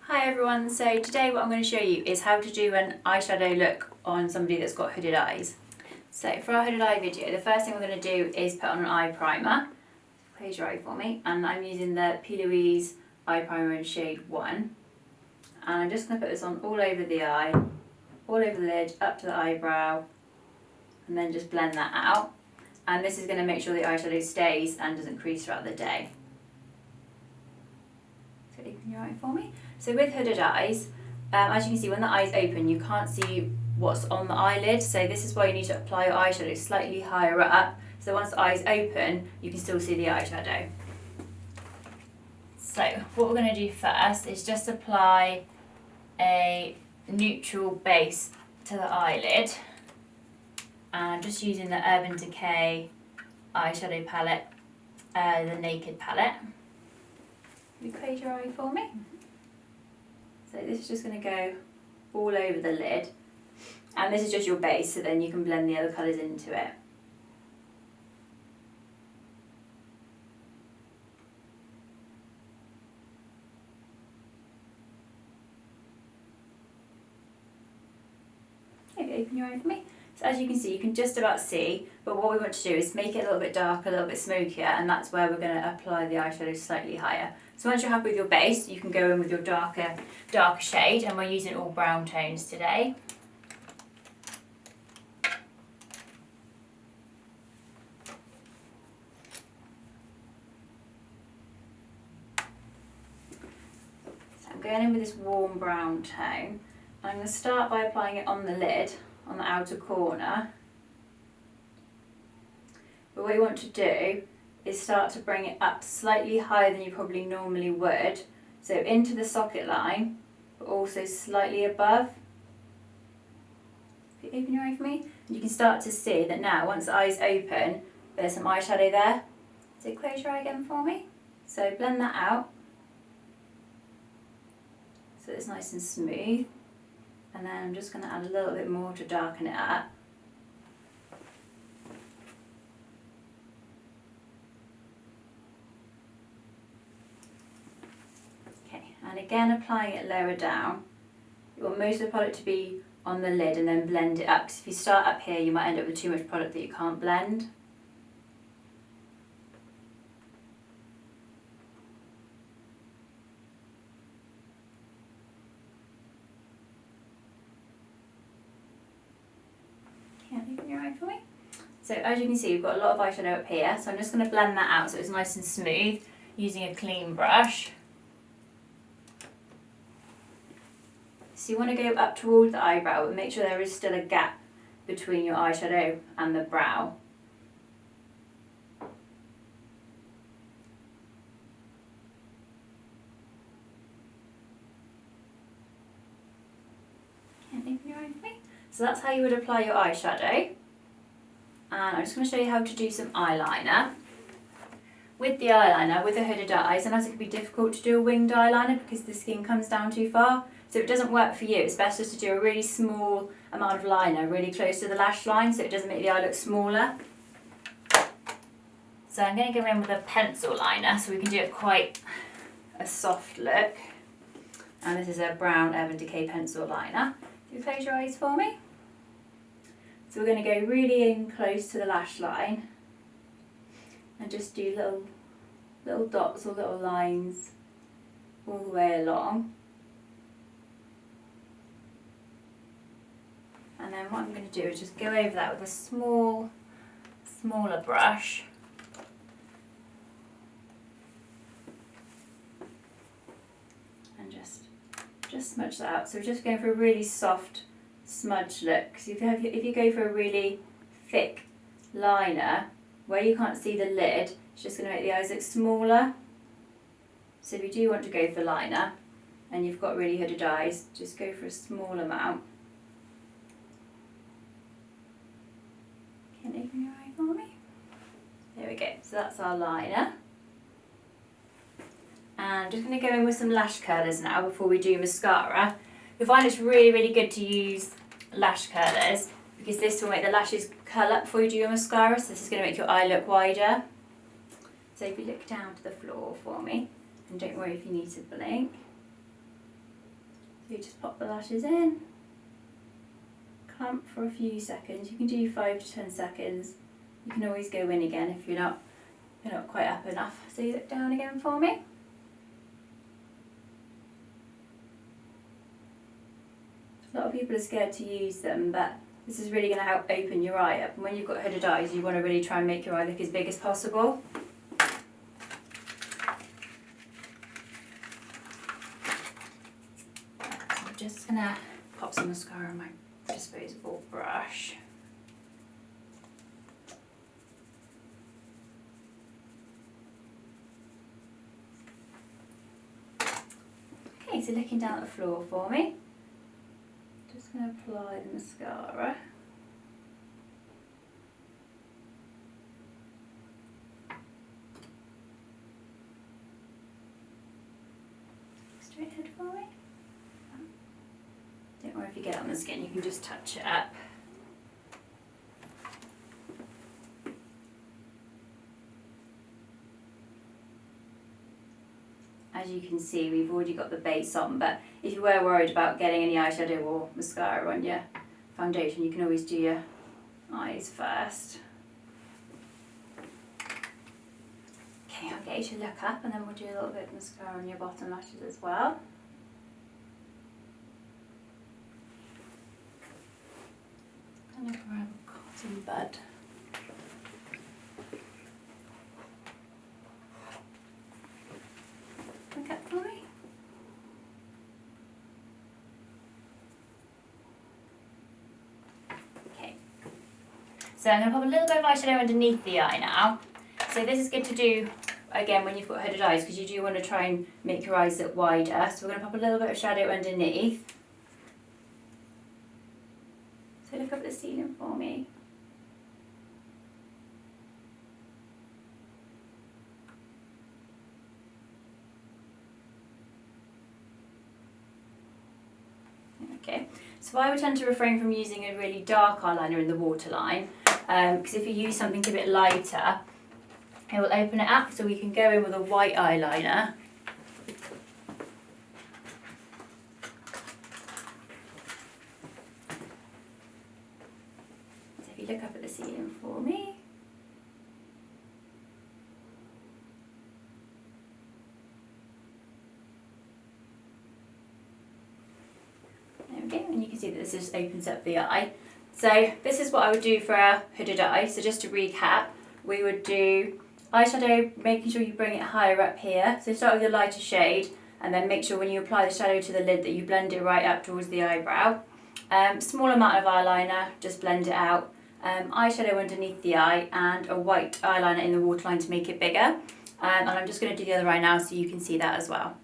Hi everyone, so today what I'm going to show you is how to do an eyeshadow look on somebody that's got hooded eyes. So for our hooded eye video, the first thing we're going to do is put on an eye primer. Close your eye for me, and I'm using the P.Louise Eye Primer in shade 1. And I'm just going to put this on all over the eye, all over the lid, up to the eyebrow, and then just blend that out. And this is going to make sure the eyeshadow stays and doesn't crease throughout the day. So open your eye for me. So with hooded eyes, as you can see, when the eye's open, you can't see what's on the eyelid. So this is why you need to apply your eyeshadow slightly higher up. So once the eye's open, you can still see the eyeshadow. So what we're going to do first is just apply a neutral base to the eyelid. And I'm just using the Urban Decay eyeshadow palette, the Naked palette. Will you close your eye for me? So this is just going to go all over the lid, and this is just your base, so then you can blend the other colours into it. Okay, open your eye for me. So as you can see, you can just about see, but what we want to do is make it a little bit darker, a little bit smokier, and that's where we're going to apply the eyeshadow slightly higher. So once you're happy with your base, you can go in with your darker shade, and we're using all brown tones today. So I'm going in with this warm brown tone, and I'm going to start by applying it on the lid, on the outer corner. But what you want to do is start to bring it up slightly higher than you probably normally would. So into the socket line, but also slightly above. If you open your eye for me, and you can start to see that now, once the eye's open, there's some eyeshadow there. So close your eye again for me. So blend that out, so it's nice and smooth. And then I'm just going to add a little bit more to darken it up. And again, applying it lower down. You want most of the product to be on the lid and then blend it up, because if you start up here you might end up with too much product that you can't blend. Open your eye for me. So as you can see, we've got a lot of eyeshadow up here, so I'm just going to blend that out so it's nice and smooth using a clean brush. So you want to go up towards the eyebrow, but make sure there is still a gap between your eyeshadow and the brow. Open your eye for me. So that's how you would apply your eyeshadow. And I'm just going to show you how to do some eyeliner. With the eyeliner, with the hooded eyes, sometimes it can be difficult to do a winged eyeliner because the skin comes down too far. So if it doesn't work for you, it's best just to do a really small amount of liner really close to the lash line so it doesn't make the eye look smaller. So I'm going to go in with a pencil liner so we can do it quite a soft look. And this is a brown Urban Decay pencil liner. Do you close your eyes for me? So we're going to go really in close to the lash line and just do little dots or little lines all the way along. And then what I'm going to do is just go over that with a smaller brush. And just smudge that out. So we're just going for a really soft smudge look. So if you go for a really thick liner, where you can't see the lid, it's just going to make the eyes look smaller. So if you do want to go for liner, and you've got really hooded eyes, just go for a small amount. Can you open your eye for me? There we go, so that's our liner. And I'm just going to go in with some lash curlers now before we do mascara. You'll find it's really, really good to use lash curlers because this will make the lashes curl up before you do your mascara, so this is going to make your eye look wider. So if you look down to the floor for me, and don't worry if you need to blink. So you just pop the lashes in, clamp for a few seconds. You can do 5 to 10 seconds. You can always go in again if you're not quite up enough. So you look down again for me. A lot of people are scared to use them, but this is really going to help open your eye up. And when you've got hooded eyes, you want to really try and make your eye look as big as possible. So I'm just going to pop some mascara on my disposable brush. Okay, so looking down at the floor for me. Just going to apply the mascara. Straight ahead for me. Don't worry if you get it on the skin, you can just touch it up. As you can see, we've already got the base on, but if you were worried about getting any eyeshadow or mascara on your foundation, you can always do your eyes first. Okay, I'll get you to look up and then we'll do a little bit of mascara on your bottom lashes as well. I'm going to grab a cotton bud. Look up for me. Okay. So I'm going to pop a little bit of eyeshadow underneath the eye now. So this is good to do again when you've got hooded eyes because you do want to try and make your eyes look wider. So we're going to pop a little bit of shadow underneath. So look up at the ceiling for me. Okay, so I would tend to refrain from using a really dark eyeliner in the waterline because if you use something a bit lighter, it will open it up, so we can go in with a white eyeliner. So if you look up at the ceiling for me. There we go, and you can see that this just opens up the eye. So this is what I would do for our hooded eye. So just to recap, we would do eyeshadow, making sure you bring it higher up here. So start with your lighter shade and then make sure when you apply the shadow to the lid that you blend it right up towards the eyebrow. Small amount of eyeliner, just blend it out. Eyeshadow underneath the eye and a white eyeliner in the waterline to make it bigger. And I'm just going to do the other eye now so you can see that as well.